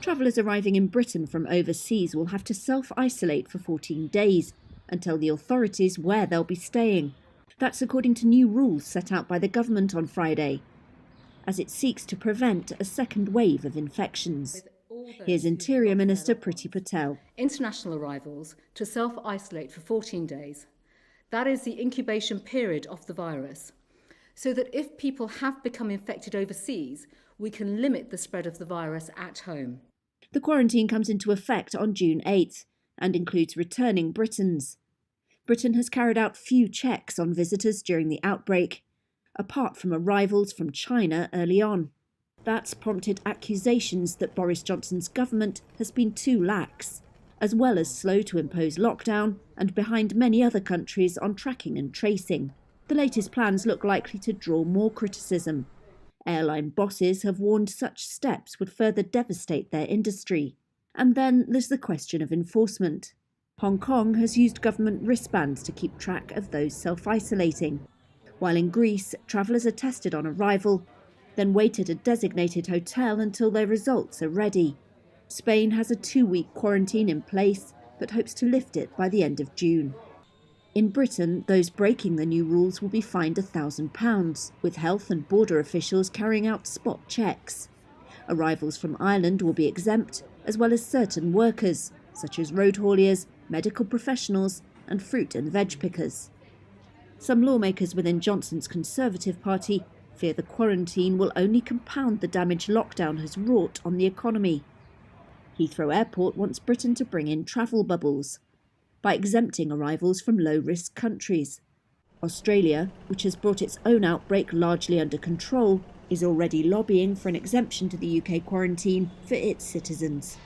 Travellers arriving in Britain from overseas will have to self-isolate for 14 days and tell the authorities where they'll be staying. That's according to new rules set out by the government on Friday, as it seeks to prevent a second wave of infections. Here's Interior Minister Priti Patel. International arrivals to self-isolate for 14 days. That is the incubation period of the virus, so that if people have become infected overseas, we can limit the spread of the virus at home. The quarantine comes into effect on June 8th and includes returning Britons. Britain has carried out few checks on visitors during the outbreak, apart from arrivals from China early on. That's prompted accusations that Boris Johnson's government has been too lax, as well as slow to impose lockdown and behind many other countries on tracking and tracing. The latest plans look likely to draw more criticism. Airline bosses have warned such steps would further devastate their industry. And then there's the question of enforcement. Hong Kong has used government wristbands to keep track of those self-isolating, while in Greece, travellers are tested on arrival, then wait at a designated hotel until their results are ready. Spain has a 2-week quarantine in place, but hopes to lift it by the end of June. In Britain, those breaking the new rules will be fined £1,000, with health and border officials carrying out spot checks. Arrivals from Ireland will be exempt, as well as certain workers, such as road hauliers, medical professionals and fruit and veg pickers. Some lawmakers within Johnson's Conservative Party fear the quarantine will only compound the damage lockdown has wrought on the economy. Heathrow Airport wants Britain to bring in travel bubbles by exempting arrivals from low-risk countries. Australia, which has brought its own outbreak largely under control, is already lobbying for an exemption to the UK quarantine for its citizens.